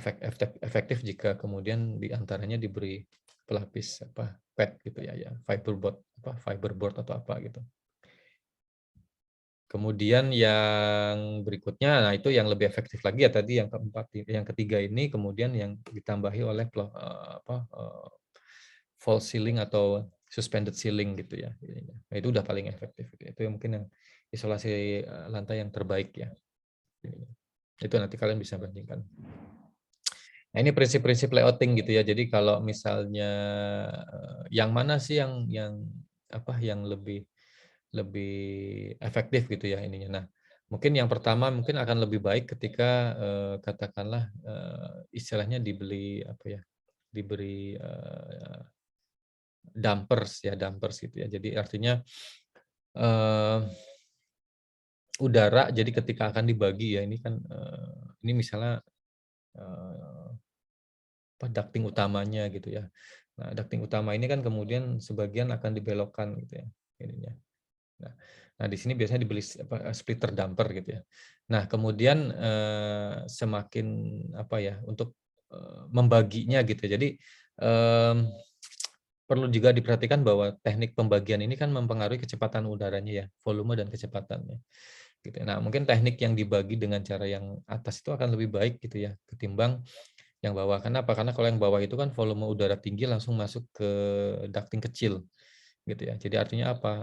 efektif jika kemudian di antaranya diberi pelapis pad gitu ya, fiberboard atau apa gitu. Kemudian yang berikutnya, nah itu yang lebih efektif lagi ya tadi yang ketiga ini kemudian yang ditambahi oleh false ceiling atau suspended ceiling gitu ya ininya. Nah itu udah paling efektif gitu ya. Itu yang mungkin yang isolasi, lantai yang terbaik ya ininya. Itu nanti kalian bisa bandingkan. Nah ini prinsip-prinsip layouting gitu ya. Jadi kalau misalnya, yang mana sih yang lebih lebih efektif gitu ya ininya. Nah, mungkin yang pertama mungkin akan lebih baik ketika, katakanlah, istilahnya diberi, dampers gitu ya. Jadi artinya, eee, udara jadi ketika akan dibagi ya ini kan, ini misalnya, eee, ducting utamanya gitu ya. Nah, ducting utama ini kan kemudian sebagian akan dibelokkan gitu ya ininya. Nah nah di sini biasanya dibeli splitter damper gitu ya. Nah kemudian, semakin untuk, membaginya gitu ya. Jadi, mmm, perlu juga diperhatikan bahwa teknik pembagian ini kan mempengaruhi kecepatan udaranya ya, volume dan kecepatannya. gitu ya. Nah, mungkin teknik yang dibagi dengan cara yang atas itu akan lebih baik gitu ya, ketimbang yang bawah. Kenapa? Karena kalau yang bawah itu kan volume udara tinggi langsung masuk ke ducting kecil, gitu ya. Jadi artinya apa?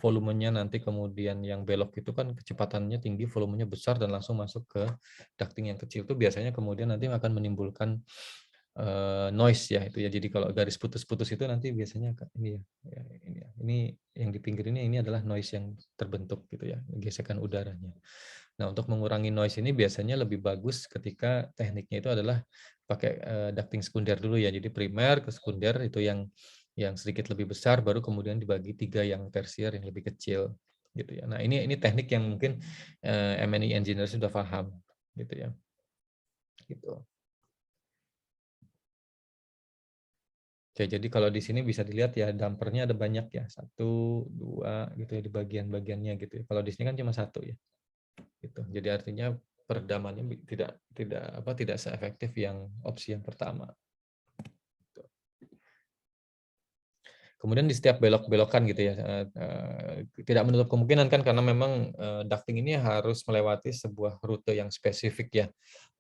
Volumenya nanti kemudian yang belok itu kan kecepatannya tinggi, volumenya besar dan langsung masuk ke ducting yang kecil. Itu biasanya kemudian nanti akan menimbulkan noise ya itu ya. Jadi kalau garis putus-putus itu nanti biasanya ini ya, ini yang di pinggir ini adalah noise yang terbentuk gitu ya, gesekan udaranya. Nah, untuk mengurangi noise ini biasanya lebih bagus ketika tekniknya itu adalah pakai ducting sekunder dulu ya. Jadi primer ke sekunder itu yang sedikit lebih besar, baru kemudian dibagi 3 yang tersier yang lebih kecil gitu ya. Nah, ini teknik yang mungkin M&E engineer sudah paham gitu ya. Gitu. Oke, jadi kalau di sini bisa dilihat ya dampernya ada banyak ya, satu, 2 gitu ya di bagian-bagiannya gitu ya. Kalau di sini kan cuma satu ya, gitu. Jadi artinya peredamannya tidak seefektif yang opsi yang pertama. Kemudian di setiap belok-belokan gitu ya, tidak menutup kemungkinan kan karena memang, ducting ini harus melewati sebuah rute yang spesifik ya.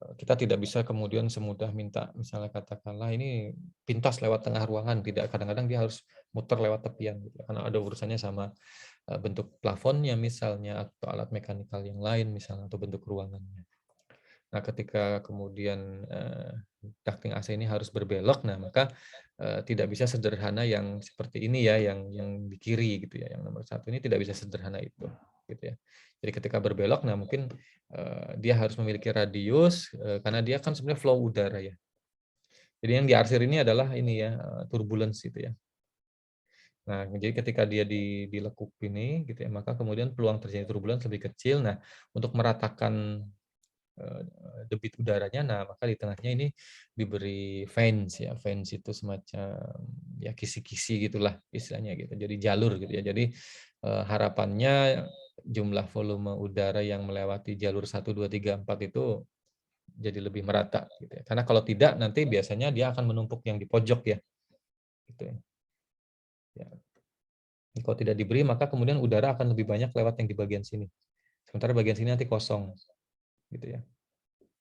Kita tidak bisa kemudian semudah minta misalnya katakanlah ini pintas lewat tengah ruangan, tidak, kadang-kadang dia harus muter lewat tepian gitu, karena ada urusannya sama, bentuk plafonnya misalnya, atau alat mekanikal yang lain misalnya, atau bentuk ruangannya. Nah, ketika kemudian, ducting AC ini harus berbelok, nah maka, tidak bisa sederhana yang seperti ini ya, yang di kiri gitu ya, yang nomor satu ini tidak bisa sederhana itu, gitu ya. Jadi ketika berbelok, nah mungkin, dia harus memiliki radius, karena dia kan sebenarnya flow udara ya. Jadi yang diarsir ini adalah ini ya, turbulence gitu ya. Nah, jadi ketika dia dilekuk ini gitu ya, maka kemudian peluang terjadi turbulence lebih kecil. Nah, untuk meratakan debit udaranya. Nah, maka di tengahnya ini diberi fans ya. Fans itu semacam ya kisi-kisi gitulah istilahnya gitu. Jadi jalur gitu ya. Jadi harapannya jumlah volume udara yang melewati jalur 1, 2, 3, 4 itu jadi lebih merata gitu ya. Karena kalau tidak nanti biasanya dia akan menumpuk yang di pojok ya. Gitu ya. Ya. Kalau tidak diberi maka kemudian udara akan lebih banyak lewat yang di bagian sini. Sementara bagian sini nanti kosong gitu ya.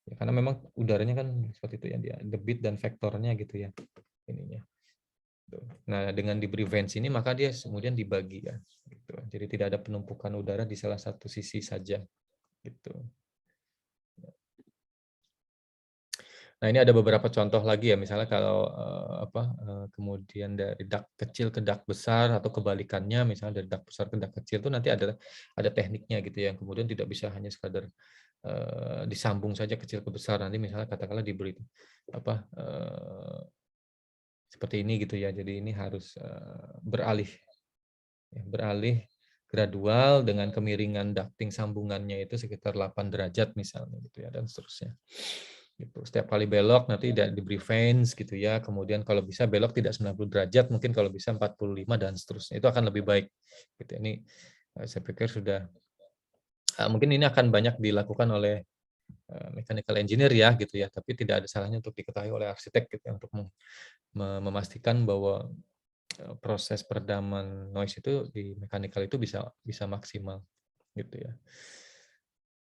Ya, karena memang udaranya kan seperti itu ya, dia debit dan vektornya gitu ya ininya. Tuh. Nah, dengan diberi vents ini maka dia kemudian dibagi ya. Gitu. Jadi tidak ada penumpukan udara di salah satu sisi saja. Gitu. Nah, ini ada beberapa contoh lagi ya, misalnya kalau kemudian dari dak kecil ke dak besar atau kebalikannya, misalnya dari dak besar ke dak kecil itu nanti ada tekniknya gitu ya, yang kemudian tidak bisa hanya sekadar disambung saja kecil ke besar. Nanti misalnya katakanlah diberi apa seperti ini gitu ya. Jadi ini harus beralih, ya, beralih gradual dengan kemiringan ducting sambungannya itu sekitar 8 derajat misalnya gitu ya dan seterusnya. Gitu. Setiap kali belok nanti diberi fans gitu ya. Kemudian kalau bisa belok tidak 90 derajat, mungkin kalau bisa 45 dan seterusnya. Itu akan lebih baik. Gitu. Ini saya pikir sudah mungkin ini akan banyak dilakukan oleh mechanical engineer ya gitu ya, tapi tidak ada salahnya untuk diketahui oleh arsitek gitu ya, untuk memastikan bahwa proses peredaman noise itu di mechanical itu bisa bisa maksimal gitu ya.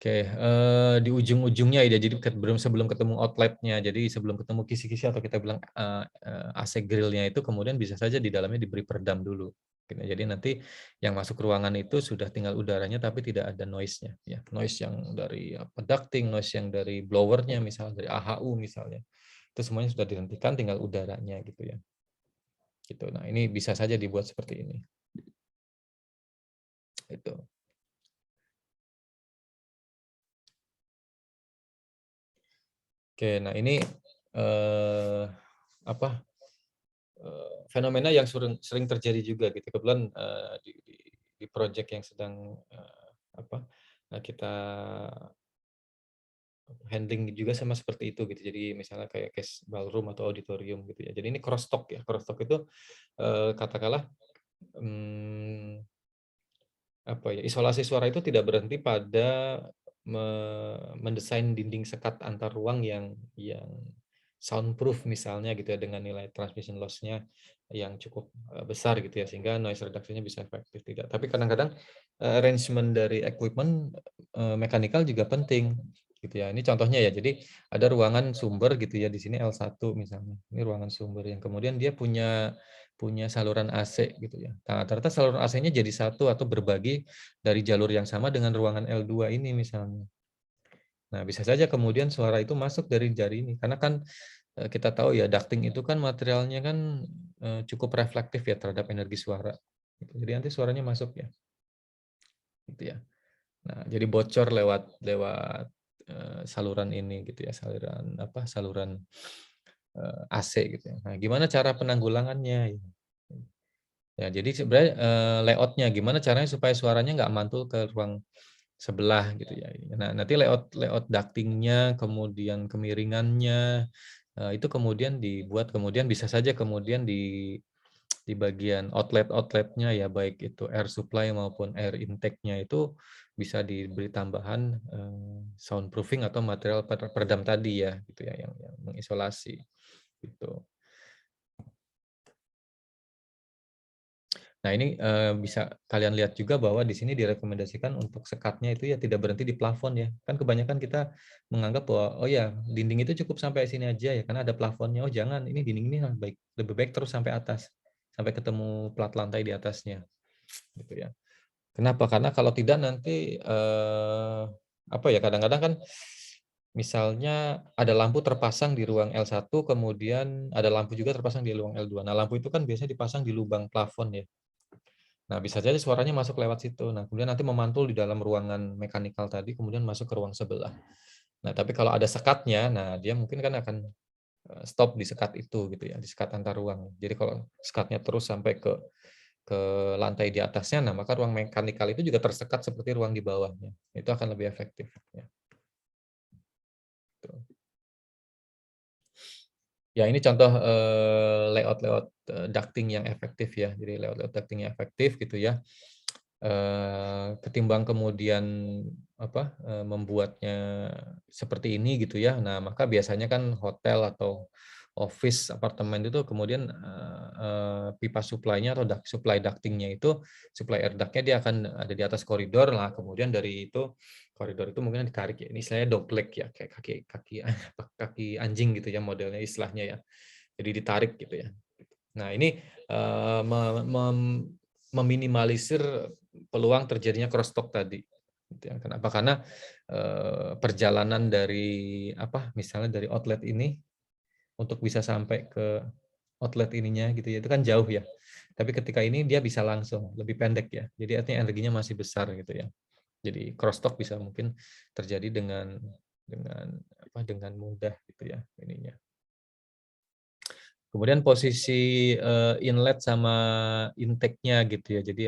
Oke, di ujung-ujungnya ya, jadi sebelum ketemu outlet-nya, jadi sebelum ketemu kisi-kisi atau kita bilang, AC grill-nya itu kemudian bisa saja di dalamnya diberi peredam dulu, gitu. Jadi nanti yang masuk ruangan itu sudah tinggal udaranya tapi tidak ada noise-nya ya, noise yang dari ducting, noise yang dari blower-nya misalnya, dari AHU misalnya, itu semuanya sudah dihentikan tinggal udaranya gitu ya, gitu. Nah, ini bisa saja dibuat seperti ini, itu. Oke, nah ini, eee, apa fenomena yang sering terjadi juga gitu. Kebetulan, di project yang sedang, apa, kita handling juga sama seperti itu gitu. Jadi misalnya kayak case ballroom atau auditorium gitu ya. Jadi ini cross talk ya. Cross talk itu, katakanlah, mmm, apa ya, isolasi suara itu tidak berhenti pada mendesain dinding sekat antar ruang yang soundproof misalnya gitu ya, dengan nilai transmission loss-nya yang cukup, besar gitu ya, sehingga noise reduction-nya bisa efektif tidak. Tapi kadang-kadang, arrangement dari equipment, mechanical juga penting gitu ya. Ini contohnya ya, jadi ada ruangan sumber gitu ya, di sini L1 misalnya. Ini ruangan sumber yang kemudian dia punya punya saluran AC gitu ya. Nah, ternyata saluran AC-nya jadi satu atau berbagi dari jalur yang sama dengan ruangan L2 ini misalnya. Nah, bisa saja kemudian suara itu masuk dari jari ini, karena kan, kita tahu ya ducting itu kan materialnya kan, cukup reflektif ya terhadap energi suara, gitu. Jadi nanti suaranya masuk ya, gitu ya. Nah, jadi bocor lewat lewat, saluran ini gitu ya, saluran apa, saluran, AC gitu ya. Nah, gimana cara penanggulangannya? Ya, jadi sebenarnya, layout-nya gimana caranya supaya suaranya nggak mantul ke ruang sebelah gitu ya. Nah, nanti layout layout ducting-nya, kemudian kemiringannya, itu kemudian dibuat, kemudian bisa saja kemudian di bagian outlet-outlet-nya ya, baik itu air supply maupun air intake-nya itu bisa diberi tambahan, soundproofing atau material peredam tadi ya, gitu ya, yang mengisolasi, gitu. Nah ini, bisa kalian lihat juga bahwa di sini direkomendasikan untuk sekatnya itu ya tidak berhenti di plafon ya. Kan kebanyakan kita menganggap bahwa, oh ya dinding itu cukup sampai sini aja ya karena ada plafonnya. Oh jangan, ini dinding ini lebih baik terus sampai atas, sampai ketemu plat lantai di atasnya, gitu ya. Kenapa? Karena kalau tidak nanti, apa ya, kadang-kadang kan misalnya ada lampu terpasang di ruang L1, kemudian ada lampu juga terpasang di ruang L2. Nah lampu itu kan biasanya dipasang di lubang plafon ya. Nah, bisa jadi suaranya masuk lewat situ. Nah, kemudian nanti memantul di dalam ruangan mekanikal tadi, kemudian masuk ke ruang sebelah. Nah, tapi kalau ada sekatnya, nah dia mungkin kan akan, stop di sekat itu gitu ya, di sekat antar ruang. Jadi kalau sekatnya terus sampai ke lantai di atasnya, nah maka ruang mekanikal itu juga tersekat seperti ruang di bawahnya. Itu akan lebih efektif ya, gitu. Ya ini contoh, layout-layout, ducting yang efektif ya. Jadi layout-layout ducting yang efektif gitu ya. Ketimbang kemudian apa, membuatnya seperti ini gitu ya. Nah, maka biasanya kan hotel atau office, apartemen itu kemudian, pipa supply-nya atau supply ducting-nya itu, supply air duct-nya dia akan ada di atas koridor lah, kemudian dari itu, koridor itu mungkin ditarik ya, ini istilahnya dogleg ya, kayak kaki kaki kaki anjing gitu ya modelnya istilahnya ya. Jadi ditarik gitu ya. Nah ini, me mem meminimalisir peluang terjadinya crosstalk tadi, gitu ya. Kenapa? Karena, perjalanan dari apa, misalnya dari outlet ini untuk bisa sampai ke outlet ininya gitu ya, itu kan jauh ya. Tapi ketika ini dia bisa langsung, lebih pendek ya. Jadi artinya energinya masih besar gitu ya. Jadi crosstalk bisa mungkin terjadi dengan apa, dengan mudah gitu ya ininya. Kemudian posisi, inlet sama intake-nya gitu ya. Jadi,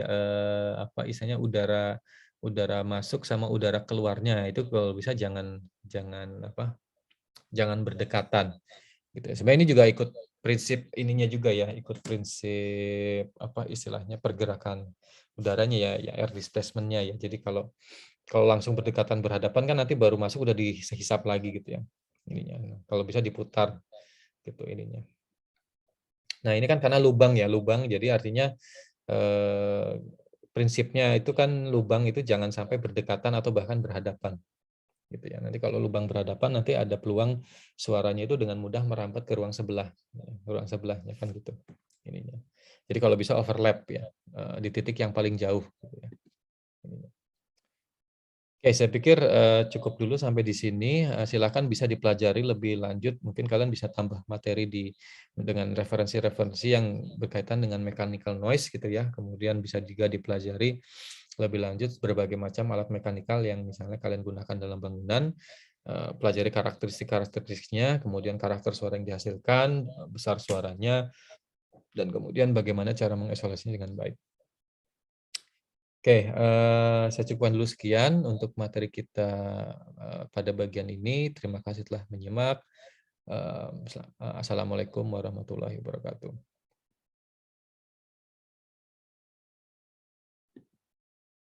apa istilahnya, udara udara masuk sama udara keluarnya itu kalau bisa jangan jangan apa, jangan berdekatan gitu ya. Sebenarnya ini juga ikut prinsip ininya juga ya, ikut prinsip apa istilahnya, pergerakan udaranya ya, ya air displacement-nya ya. Jadi kalau kalau langsung berdekatan berhadapan kan nanti baru masuk udah dihisap lagi gitu ya ininya. Kalau bisa diputar gitu ininya. Nah, ini kan karena lubang ya, lubang jadi artinya, eee, prinsipnya itu kan lubang itu jangan sampai berdekatan atau bahkan berhadapan, gitu ya. Nanti kalau lubang berhadapan nanti ada peluang suaranya itu dengan mudah merambat ke ruang sebelah, ruang sebelahnya kan gitu, ininya. Jadi kalau bisa overlap ya, di titik yang paling jauh gitu ya, ininya. Oke, saya pikir, cukup dulu sampai di sini, silakan bisa dipelajari lebih lanjut, mungkin kalian bisa tambah materi dengan referensi-referensi yang berkaitan dengan mechanical noise gitu ya, kemudian bisa juga dipelajari lebih lanjut berbagai macam alat mekanikal yang misalnya kalian gunakan dalam bangunan, pelajari karakteristik-karakteristiknya, kemudian karakter suara yang dihasilkan, besar suaranya, dan kemudian bagaimana cara mengisolasinya dengan baik. Oke, saya cukupkan dulu sekian untuk materi kita, pada bagian ini. Terima kasih telah menyimak. Assalamualaikum warahmatullahi wabarakatuh.